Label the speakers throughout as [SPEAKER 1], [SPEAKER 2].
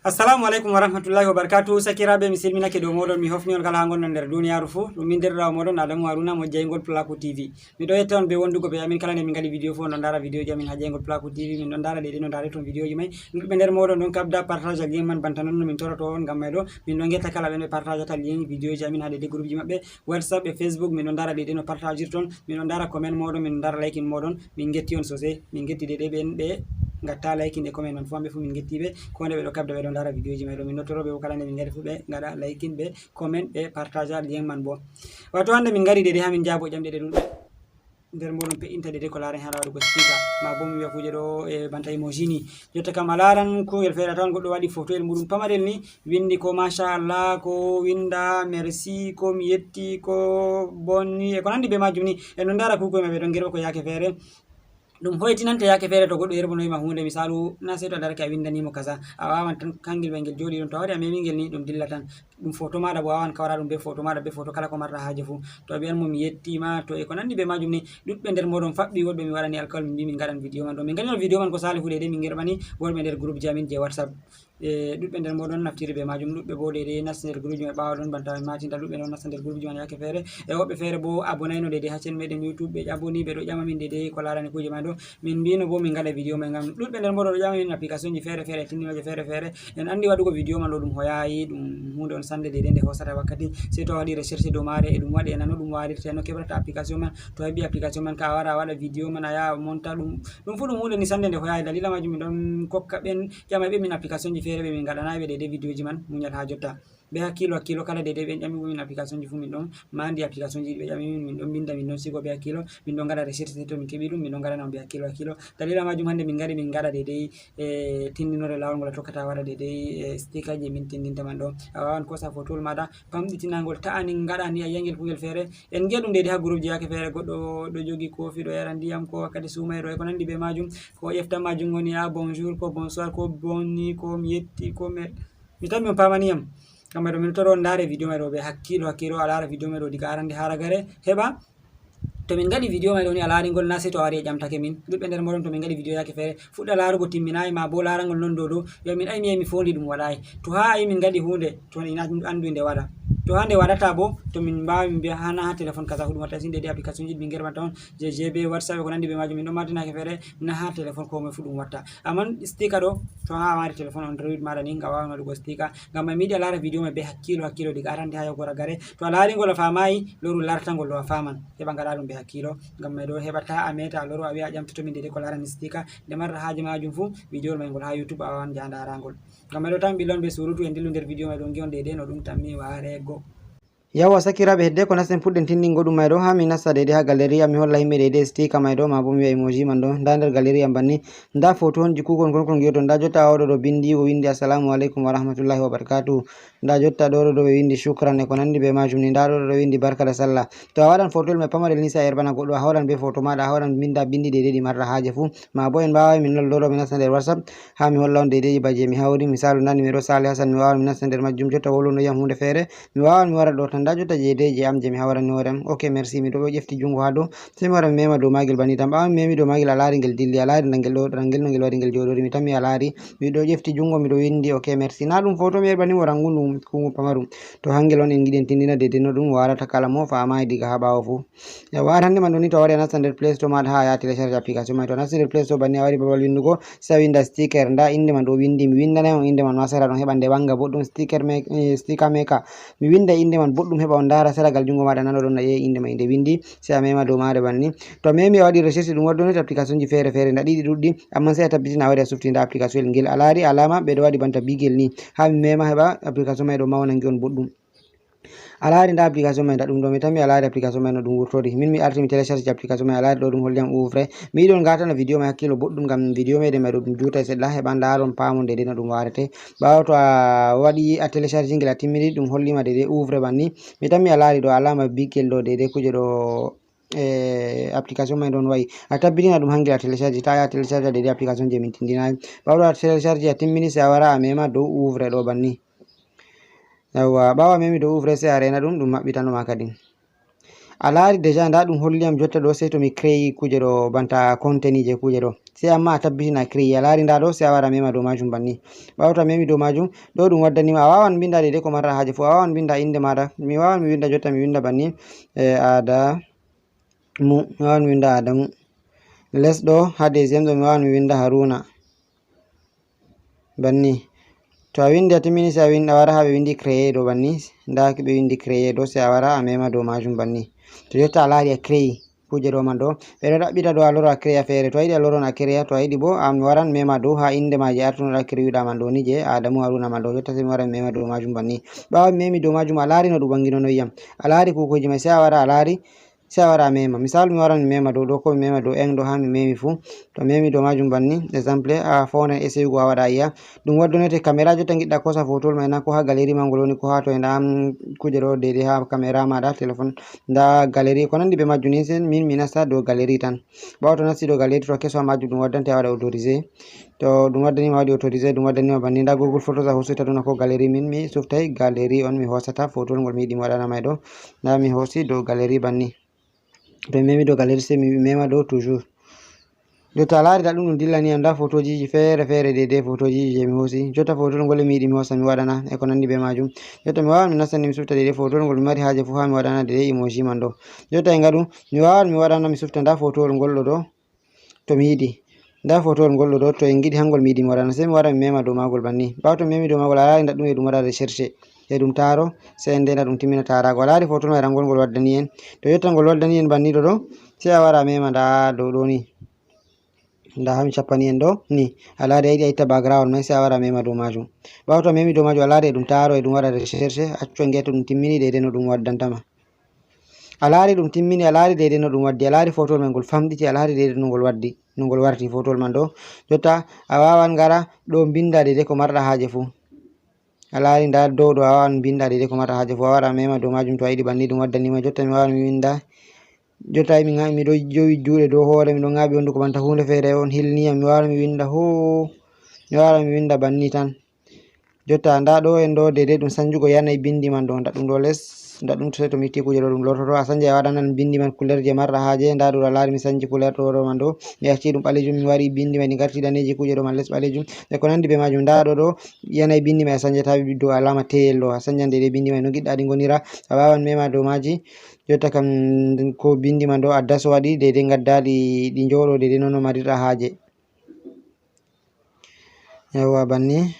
[SPEAKER 1] Assalamu alaikum warahmatullahi wabarakatuh. Sakiraɓe mi silminake dow moɗon mi hofni on kala ha gonɗon nder duniyaru fuu. ɗum min derɗirawo moɗon Adamu Haruna mo jeygol Plaku TV. miɗo yetta on be wondugo be amin kala nde min gaɗi vidéo fuu on ɗon dara vidéo ji amin ha jeygol Plaku TV. min ɗon dara ɗeɗe no dare ton vidéo ji mai ɗuɗɓe nder moɗon ɗon kabda partage lien man banta non no min toroto on ngam mai ɗo min ɗon getta kala ɓen ɓe partageata lien vidéo ji amin ha ɗeɗe groupe ji maɓɓe WhatsApp e Facebook. min ɗon dara ɗeɗe no partagirton, min ɗon dara comment moɗon, min ɗon dara liking moɗon. min getti on sosai, min getti ɗeɗe ɓen ɓe gatta liking e comment man fu hamɓe fu min gettiɓe ko nde ɓe ɗo kabda ɓe ɗon dara vidéo ji mai ɗo. min nottoroɓe bo kala nde min gari fu ɓe gaɗa liking ɓe comment ɓe partage lien man bo. wato hande min gari ɗeɗe ha min jabo ƴamɗe ɗe ɗuɗɗe nder moɗon pe'inta ɗeɗe ko laren hala waɗugo speaker ma bo mi wiya kuje ɗo e banta emoji ni. jotta kam a laran kuyel feere tawan goɗɗo waɗi photoyel muɗum pamarel ni windi ko machallah ko winda merci ko mi yetti ko bonni e ko nandi be majum ni en ɗon dara kukoye maɓɓe ɗon gerɓa ko yake feere ɗum hoytinanta yake feere to goɗɗo yerbonoyima hunde misalu na sei to a darake a windanimo kaza a wawan tan kangel ɓe ngel jooɗi ɗon to a waɗi a memingel ni ɗum dilla tan. ɗum photo maɗa bo a wawan kawra ɗum be photo maɗa be photo kala ko marɗa haje fu to a wiyanmo mi yettima to e ko nandi be majum ni. ɗuɗɓe nder moɗon faɓɓi woɗɓe mi waɗani alkawal min mbi min gaɗan vidéo man ɗo min gaɗino vidéo man ko sali fu ɗeɗe min gerɓani worɓe nder groupe ji amin je WhatsApp. ɗuɗɓe nder moɗon naftiri be majum, ɗuɗɓe bo ɗeɗe nasta nder groupe ji mai ɓawa ɗon banta matinta ɗuɗɓe ɗon nasta nder groupe ji man yake feere e woɓɓe feere bo abonayno ɗeɗe ha chaine meɗen YouTube ɓe ƴaboni ɓe ɗo ƴama min ɗeɗe ko larani kuje mai ɗo min mbino bo min gaɗa vidéo mai ngam ɗuɗɓe nder moɗon ɗo ƴama min application ji feere feere tindinoje feere feere en andi waɗugo vidéo man ɗo ɗum hoyayi ɗum hunde on sande ɗeɗe nde hosata wakkati sei to a waɗi recherche dow mare e ɗum waɗi enano ɗum warirte no keɓrata application man to a heɓi application man ka a wara a waɗa vidéo man a yaha monta ɗum fu ɗum hunde ni sande nde hoyayi. dalila majum min ɗon kokka ɓen ƴama ɓe min application ji feere ɓe min gaɗanayi ɓe ɗeɗe vidéo ji man muñal ha jotta be hakkilo hakkilo kala ɗeɗe ɓe ƴami min application ji fu min ɗon mandi application ji ɓe ƴami min ɗon binda min ɗon sigo be hakkilo min ɗon gaɗa recherche sei to min keɓi ɗum min ɗon gaɗana on be hakkilo hakkilo. dalila majum hande min gari min gaɗa ɗeɗe e tindinore lawol ngol a tokkata waɗa ɗeɗe sticker ji min tindinta man ɗo a wawan kosa photowol maɗa famɗitinagol ta'ani gaɗani a yiyangel kugel feere en giya ɗum ɗeɗe ha groupe ji yake feere goɗɗo ɗo jogi kofi ɗo yara ndiyam ko wakkati sumayɗo e ko nandi be majum ko ƴeftanma jungo ni a bonjour ko bonsoir ko bonni ko mi yetti ko mi tan mi pamaniyam ngam mai ɗo min toro on dare vidéo mai ɗo be hakkilo hakkilo a lara vidéo mai ɗo diga arande ha ragare heɓa to min gaɗi vidéo mai ɗo ni a laringol na sei to a wari e ƴamtake min. ɗuɗɓe nder moɗon to min gaɗi vidéo yake feere fuɗɗa larugo timminayi ma bo larangol non dow dow yo min ayi mi yahi mi fondi ɗum waɗayi to ha ayi min gaɗi hunde to ina andu nde waɗa to ha nde waɗata bo to min mbawi min mbiya hana ha téléphone kaza fu ɗum watta sin ɗeɗe application ji min gerɓanta on je GB WhatsApp e ko nandi be majum min ɗon martinake feere na ha téléphone ko moe fu ɗum watta. amman sticker ɗo to ha a mari téléphone Android maɗa ni a wawan waɗugo sticker ngam mai mi yiɗi a lara vidéo mai be hakkilo hakkilo diga arande ha yahugo ragare to a laringol a famayi lorul lartangol ɗo a faman heɓa gaɗa ɗum be hakkilo ngam mai ɗo heɓata a meta a loro a wiya a ƴamtotomin ɗeɗe ko larani sticker nde marɗa haje majum fu vidéo mai ngol ha YouTube a wawan ja darangol. ngam mai ɗo tan ɓillon be surutu en dillu nder vidéo mai ɗon gion ɗeɗe no ɗum tammi warego.
[SPEAKER 2] yawa sakiraɓe hedde ko nasten puɗɗen tindingo ɗum may ɗo ha mi nasta ɗeɗe ha galleria mi holla himɓe ɗeɗe sticker may ɗo ma bo mi wiya emoji man ɗo nda nder galleria banni nda photo on ji kukon kon giyoto nda jotta oɗo ɗo bindi o windi assalamu aleykum wa rahmatullahi wa barakatuh nda jotta ɗo ɗo ɓe windi shukran e ko nandi be majum ni nda ɗo ɗo windi barka da sallah. to a waɗan photoyel mai pamarel ni sai a yerbana goɗɗo a hawran be photo maɗa a hawran binda bindi ɗeɗe ɗi marɗa haje fu ma bo en mbawa min ɗo mi nasta nder WhatsApp ha mi holla on ɗeɗeji ba je mi hawri misalu nda numéro Sali Hassan mi wawan mi nasta nder majjum jotta woluno yam hunde feere mi wawan mi wara ɗo tan nda jotta jeedeji am je mi hawrani hoore am ok merci mi ɗo ƴefti jungo ha dow sai mi wara mi mema dow magel banni tan ɓawa mi memi dow magel a laari ngel dilli a laari nangel ɗo rangel no ngel waɗi ngel joɗori mi tan mi a laari miɗo ƴefti jungo miɗo windi ok merci na ɗum photo mi yerɓanimo rangu ɗum pamarum to hangel on en giɗen tindina dede no ɗum warata kala mo famayi diga ha ɓawo fu. yawa hande man ɗo ni to a wari a nasta nder Play Store maɗa ha ya télécharge application mai to a nasti nder Play Store banni a wari babal windugo sai a winda sticker nda inde man ɗo windi mi windanai on inde man ma sera ɗon heɓa nde wanga boɗɗum sticker maker mi winda inde man boɗɗum heɓa on dara seragal jungo maɗa nano ɗon nayi inde mai inde windi sai a mema dow mare banni to a memi a waɗi recherche ɗum waɗɗo net application ji feere feere nda ɗiɗi ɗuɗɗi amma sai a tabbitina a waɗi a sufti nda application ngel a laari alama ɓeɗo waɗi banta bigel ni ha mi mema heɓa application mai ɗo mawna ngi on boɗɗum a laari nda application mai nda ɗum ɗo mi tan mi a laari application mai no ɗum wurtori min mi arti mi télécharge application mai a laari ɗo ɗum holliyam ouvre mi yiɗi on gatana vidéo mai hakkilo boɗɗum ngam vidéo meɗen mai ɗo ɗum juutai seɗɗa heɓa ndaron pamon ɗeɗe no ɗum warete ɓawo to a waɗi a télécharge ngel a timmini ɗum hollima ɗeɗe ouvre banni mi tan mi a laari ɗo alama bigel ɗo ɗeɗe kuje ɗo application mai ɗon wayi a tabbitina ɗum hangel a télécharge ta ya télécharge ɗeɗe application je min tindinayi ɓawo a télécharge a timmini sai a wara a mema dow ouvre ɗo banni yawa ɓawa memi dow ouvre sai a rena ɗum ɗum maɓɓitanoma kadi a laari déjà nda ɗum holliyam jotta ɗo sei to mi créi kuje ɗo banta contenu je kuje ɗo sai amma a tabbitina créé a laari nda ɗo sai a wara mema dow majum banni. ɓawo to a memi dow majum ɗo ɗum waddanima a wawan binda dede ko marra haje fu, a wawan binda inde maɗa. Mi wawan mi winda jotta mi winda banni Adamu, mi wawan mi winda Adamu. Les ɗo ha deuxiéme ɗo mi wawan mi winda Haruna banni. To a windi a timmini sai a winda wara ha ɓe windi créé ɗo banni, nda ɓe windi créé ɗo sai a wara a mema dow majum banni. To jotta a laari a créé kuje ɗo man ɗo ɓe ɗo ɗaɓɓita ɗo a loro a créa feere, to a yiɗi a loron a créa, to a yiɗi bo a mi waran mema dow ha inde maje artunoɗa créuɗa man ɗo ni je Adamu Haruna man ɗo, jotta sai mi wara mi mema dow majum banni. ɓawo mi memi dow majum a laari no ɗum ɓangino no yiyam, a laari kukuji mai sai a wara a laari sai a wara a mema. Misalu mi waran mi mema dow ɗo ko mi mema dow en ɗo ha mi memi fu, to memi dow majum banni exemple a fawnan essayugo a waɗa yi'a ɗum waddonete caméra jotta giɗɗa kosa fotowol mai na ko ha galérie ma ngol woni ko ha to nda kuje ɗo dede ha caméra maɗa téléphone nda galérie ko nandi be majum ni, sai min mi nasta dow galérie tan. ɓawo to nasti dow galérie to keso majum ɗum waddante a waɗa autorisé, to ɗum waddanima waɗi autorisé ɗum waddanima banni nda Google Photos a hosita ɗum ko galérie min mi suftay galérie on mi hosata fotowol ngol mi yiɗi mi waɗana mai ɗo, nda mi hosi dow galérie banni. To mi memi dow galérie sai mi mema dow toujours. Jotta a laari da ɗum ɗum dillani am nda photojiji feere feere dede photojiji je mi hosi, jotta fotowol ngol mi yiɗi mi hosa mi waɗana e ko nandi be majum. Jotta mi wawan mi nastani mi sufta dede fotowol ngol mi mari haje fu ha mi waɗana dede emoji man ɗo. Jotta e ngaɗu mi wawan mi waɗana mi sufta nda fotowol ngol ɗo to mi yiɗi, nda fotowol ngol ɗo to en giɗi hangol mi yiɗi mi waɗana sai mi wara mi mema dow magol banni. ɓawo to mi memi dow magol a laari da ɗum e ɗum waɗa recherche e ɗum taro sai en ndena ɗum timmina tarago, a laari fotowol mai rangol ngol waddani en, to jotta ngol waddani en banni ɗo sai a wara a mema nda dow ɗo ni, nda ha mi cappani en ɗo ni, a laari a yiɗi a itta background mai sai a wara a mema dow majum. ɓawo to a memi dow majum a laari e ɗum taro e ɗum waɗa recherche accu en to ɗum timmini dede no ɗum waddantama. A laari ɗum timmini a laari dede no ɗum waddi, a laari fotowol mai ngol famɗiti, a laari dede no ngol waddi no ngol warti fotowol man ɗo. Jotta a wawan ngara ɗo binda dede ko marɗa haje fu, a laari nda dow ɗo a wawan binda dede ko marɗa haje fu, a wara a mema dow majum to a yiɗi banni ɗum waddanima. Jotta mi wawan mi winda, jotta miɗo jowi juuɗe dow hoore miɗo ŋaaɓi honduko banta hunde feere on hilniyam, mi wawan mi winda mi wawan mi winda banni tan. Jotta nda ɗo en ɗo dede ɗum sanjugo yanayi bindi man ɗo, nda ɗum ɗo les, nda ɗum sai to mi itti kuje ɗo ɗum lortoto a sanja a waɗanan bindi man couleur je marɗa haje, nda ɗo a laari mi sanji couleur ɗo man ɗo mi acci ɗum ɓalejum, mi wari bindi mai ɗi garti daneji kuje ɗo man les ɓalejum e ko nandi be majum. Nda ɗo yanayi bindi mai a sanjata dow alama teyel ɗo, a sanjan dede bindi mai no giɗɗa ɗi gonira, a wawan mema dow maji. Jotta kam ko bindi man ɗo addas waɗi dede gaddaɗi ɗi njoɗo dede nono marirɗa haje, yawwa banni.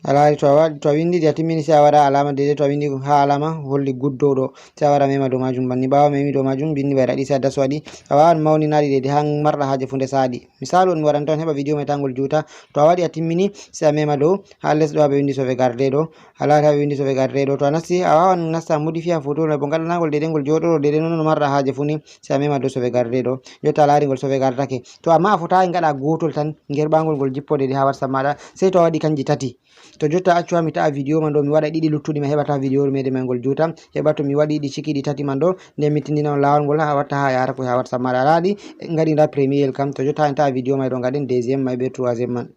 [SPEAKER 2] a laari to a windi a timmini sai a waɗa alama dede to a windi ha alama holli good dow ɗo sai a wara mema dow majum banni. ɓawo memi dow majum bindi mai ɗaɗi sai a das waɗi, a wawan mauninaɗi dede ha marɗa haje fu nde saɗi. Misalu on mi waɗanta on heɓa video mai tangol juuta, to a waɗi a timmini sai a mema dow ha les ɗo ha ɓe windi sauvegarde ɗo, a laari ha ɓe windi sauvegarde ɗo, to a nasti a wawan nasta modifia fotowol mai bo gaɗanagol dede ngol joɗoro dede nono no marɗa haje fu ni sai a mema dow sauvegarde ɗo. Jotta a laari ngol sauvegardake, to amma a fotai gaɗa gotol tan gerɓagol ngol jippo dede ha WhatsApp maɗa, sai to a waɗi kanji tati. To jotta accu ha mi ta'a video man ɗo mi waɗa ɗiɗi luttuɗi mai heɓata video meɗe mai ngol juuta, heɓa to mi waɗi ɗi ciki ɗi tati man ɗo nden mi tindina on lawol ngol ha watta ha yara ko ha WhatsApp maɗa. A laari gaɗi nda premier kam, to jotta en ta'a video mai ɗo gaɗen deuxiéme mai be troisiéme man.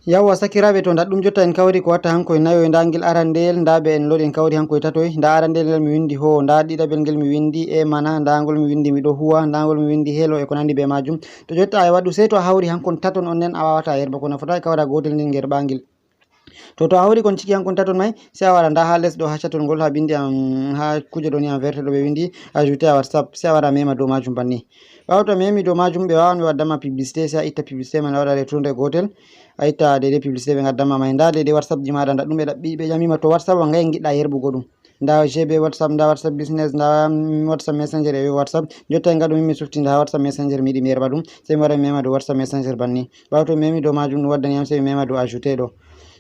[SPEAKER 2] yawwa sakiraɓe, to nda ɗum jotta en kawri ko watta hankoye nayo nda ngel arandel nda be en lori en kawri hankoye tatoy. Nda arandel ngel mi windi ho, nda ɗiɗaɓel ngel mi windi e mana, nda ngol mi windi miɗo huwa, nda ngol mi windi hello e ko nandi be majum. To jotta a waɗu sai to a hawri hankon taton on nen a wawata yerba kono a fotai kawra gotel nden gerɓangel. To a hawri kon ciki hankon taton mai sai a wara nda ha les ɗo ha chatol ngol ha bindi ha kuje ɗo ni en verte ɗo ɓe windi ajouté à WhatsApp, sai a wara mema dow majum banni. ɓawo to memi dow majum ɓe wawan ɓe waddama publicité, sai a itta publicité man a waɗa retourné gotel, a itta dede publicité ɓe gaddama mai. Nda dede WhatsApp ji maɗa nda ɗum ɓe ɗaɓɓi ɓe ƴamima to WhatsApp wanga en giɗɗa yerɓugo ɗum, nda GB WhatsApp, nda WhatsApp business, nda WhatsApp messenger e WhatsApp. Jotta en gaɗu min mi sufti nda WhatsApp messenger mi yiɗi mi yerɓa ɗum, sai mi wara mi mema dow WhatsApp messenger banni. ɓawo to mi memi dow majum ɗum waddaniyam sai mi mema dow ajouté ɗo.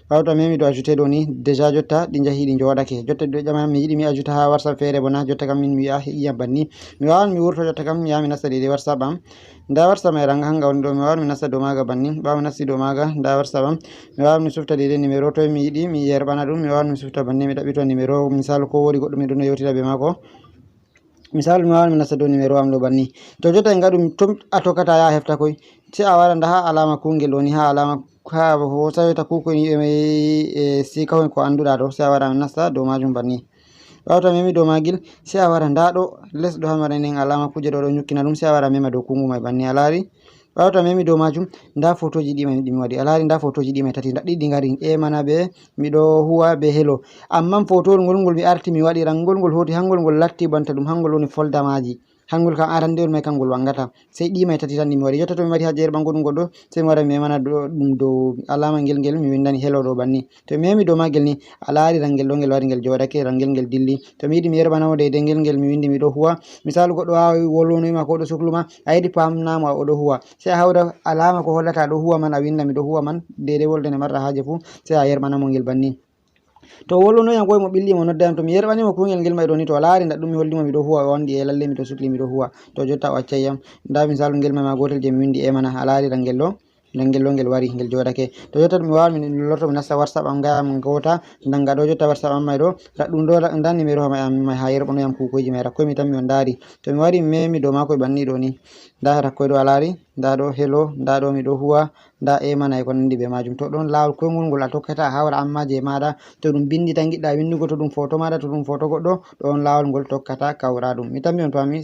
[SPEAKER 2] ɓawo to mi memi dow ajouté ɗo ni déjà jotta ɗi jahi ɗi joɗake. Jotta ɗo ƴama mi yiɗi mi ajouta ha WhatsApp feere bona, jotta kam min mi yi'a banni mi wawan mi wurto. Jotta kam mi yaha mi nasta dede WhatsApp am, nda WhatsApp mai ranga hanga woni ɗo, mi wawan mi nasta dow maga banni. ɓawo mi nasti dow maga nda WhatsApp am, mi wawan mi sufta dede numéro to mi yiɗi mi yerɓana ɗum, mi wawan mi sufta banni mi ɗaɓɓita numéro misal ko wodi goɗɗo miɗo no yewtida be mako misal mi wawan mi nasta dow numéro am ɗo banni. To jotta en gaɗum to a tokkata ya hefta koy sai a wara nda ha alama kungel woni ha alama ha hosaweta kukoy e sika ko anduɗa ɗo sai a wara nasta dow majum banni. ɓawo to memi dow magil sai a wara nda ɗo les ɗo ha waɗanen alama kuje ɗo nyukkina ɗum sai a wara mema dow kungu mai banni. A lari ɓawo to memi dow majum nda photoji ɗi mi waɗi, a lari nda photoji ɗi mai tati ɗiɗi ngari mana be miɗo huwa be hello, amma photowol ngol mi arti mi waɗira ngol hoti hangol ngol latti banta ɗum hangol woni folda maji, hangol kam arandewol mai kangol wangata, sai ɗi mai tati tan mi waɗi. Jotta to mi waɗi ha jeer ɓango ɗum goɗɗo sai mi wara mi memana ɗum dow alama ngel mi windani hello ɗo banni. To mi memi dow magel ni a lari rangel ɗo ngel wari ngel joɗake, rangel ngel dilli. To mi yiɗi mi yerɓanamo deydey ngel mi windi miɗo huwa, misalu goɗɗo wawi wolwonoyima ko ɗo sukluma a yiɗi pamnamo a oɗo huwa, sai a hawra alama ko hollata ɗo huwa man a winda miɗo huwa man deydey wolde nde marɗa haje fu sai a yerɓanamo ngel banni. To wolwonoyam koye mo ɓilli mo noddayam to mi yerɓanimo kungel ngel may ɗo ni to a laari nda ɗum mi hollimo miɗo huwa o wandi e lalle miɗo sukli miɗo huwa, to jotta o accay yam. Nda misalu ngel may ma gotel je mi windi e mana a laari rangel ɗo ngel wari ngel joɗake. To jotta mi wawan mi lorto mi nasta WhatsApp am gayam gota danga ɗo jotta WhatsApp am may ɗo raɗɗum ɗo nda numéro mai ha yerɓanoyam kukoyji mai rakkoy mi tammi on dari. To mi wari mi memi dow makoy banni ɗo ni nda rakkoy ɗo a laari nda ɗo hello, nda ɗo miɗo huwa, nda e mana e ko nandi be majum. To ɗon lawol koyngol ngol a tokkata a hawra amma je maɗa, to ɗum bindi tan giɗɗa windugo, to ɗum photo maɗa, to ɗum photo goɗɗo ɗon lawol ngol tokkata kawra ɗum. Mi tammi on pami.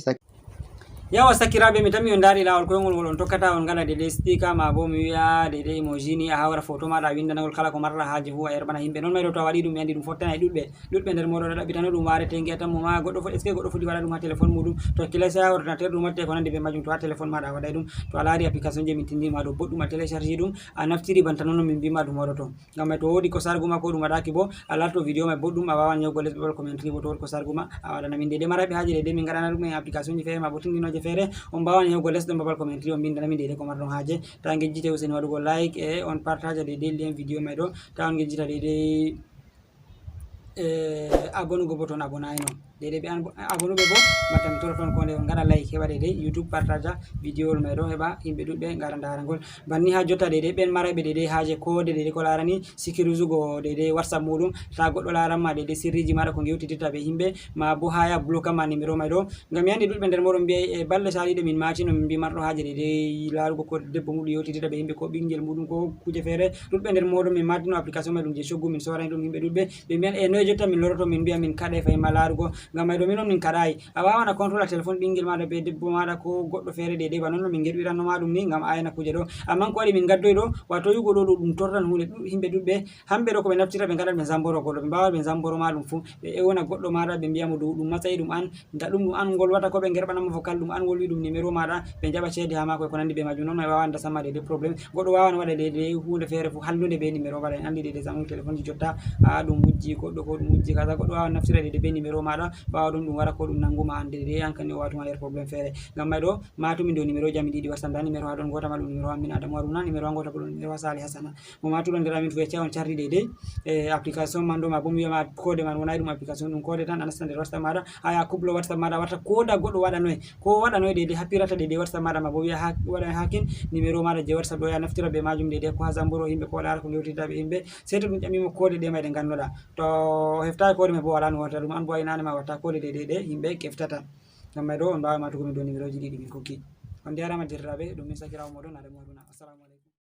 [SPEAKER 1] yawa sakiraɓe mi tammi on dari lawol koyngol ngol on tokkata on gala dede sticker ma bo mi wiya dede emoji ni a hawra photo maɗa a windanagol kala ko marɗa haje fu a yerɓana yimɓe. Non mayɗo to a waɗi ɗum mi andi ɗum fottana e ɗuɗɓe nder moɗon ɗaɓɓitano ɗum warete gi'atan mo ma goɗɗo est ce que goɗɗo foti waɗa ɗum ha téléphone muɗum, to hakkilay sai ha ordinateur ɗum watte ko nandi be majum. To ha téléphone maɗa a waɗay ɗum, to a laari application je min tindima ɗo boɗɗum a télécharge ɗum a naftiri banta noon min mbima ɗum waɗoto. Ngam mai to wodi ko sarguma ko ɗum waɗaki bo a larto vidéo mai boɗɗum a wawan yahugo les babal commentary bo to wodi ko sarguma a waɗana min dede maraɓe haje dede min gaɗana ɗum e application ji fere ma bo tindinoje fere on mbawan yahugo les ɗon babal commentary on bindana min dede ko marɗon haje. Ta ngejjite useni waɗugo like e on partage dede lien vidéo mai ɗo, ta on ngejjita dede abonugo bo toon abonayno dede ɓe abonuɓe bo batta mi tora toon ko nde on gaɗa like heɓa dede youtube partage vidéo mai ɗo heɓa yimɓe ɗuɗɓe gara darangol banni ha jotta dede ɓen maraɓe dede haje kode dede ko larani sikirizugo dede whatsapp muɗum, ta goɗɗo laranma dede sirriji maɗa ko gewtitirta be yimɓe ma bo ha ya bloquama numéro mai ɗo. Ngam mi andi ɗuɗɓe nder moɗon mbiyay e balɗe saliɗe min matino min mbi marɗo haje dede larugo ko debbo muɗum yewtitirta be yimɓe ko ɓingel muɗum ko kuje fere, ɗuɗɓe nder moɗon min matino application mai ɗum je coggu min sorani ɗum yimɓe ɗuɗɓe ɓe mbiyan e noye jotta min loroto min mbiya min kaɗai fayima larugo. Ngam mai ɗo minon min kaɗayi a wawan a contrôle téléphone ɓingel maɗa be debbo maɗa ko goɗɗo fere dede ba non min geɗuiranoma ɗum ni ngam ayana kuje ɗo, amma ko waɗi min gaddoyi ɗo wato yugo ɗo ɗum torran hunde yimɓe ɗuɗɓe hamɓe ɗo ko ɓe naftira ɓe gaɗan ɓe zamboro goɗɗo, ɓe mbawa ɓe zamboro ma ɗum fu ɓe ewna goɗɗo maɗa ɓe mbiyamo ɗum matsayi ɗum an da ɗum an golwata ko ɓe gerɓanamo vocal ɗum an wolwi ɗum numéro maɗa ɓe jaɓa cede ha mako e ko nandi be majum. Non mai wawan dasanma dede probléme goɗɗo wawan waɗa dede hunde fere fu hallude be numéro maɗa en andi dede zamanu téléphone ji jotta a ɗum wujji goɗɗo ko ɗum wujji kaza goɗɗo wawan naftira dede be numéro maɗa ɓawa ɗum wara ko ɗum nanguma an dede an kani o watuma nder probléme fere. Ngam mai ɗo matumi dow numéro ji amin ɗiɗi WhatsApp, nda numéro ha ɗon gota ma ɗum numéro amin Adamou Haruna, numéro ha gota bo ɗum numéro Sali Hassana. Mo matuɗo nder amin fu yecca on chardi dede e application man ɗo ma bo mi wiyama code man wonay ɗum application ɗum code tan a nasta nder WhatsApp maɗa aya kublo WhatsApp maɗa warta koda goɗɗo waɗanoy ko waɗanoy dede happirata dede WhatsApp maɗa ma bo wiya waɗa hakin numéro maɗa je WhatsApp ɗo ya naftira be majum dede ko ha zamboro yimɓe ko lara ko gewtita be yimɓe, sei to ɗum ƴamimo code ɗe mai ɗe gannoɗa, to heftaki code mai bo wala no watta ɗum an bo aynane ma watta code dede ɗe yimɓe keftata. Ngam mai ɗo on mbawa matugo min dow numéro ji ɗiɗi min kokki. On jarama derraɓe ɗum min sakirawo moɗon Adamou Haruna. Assalamu aleykum.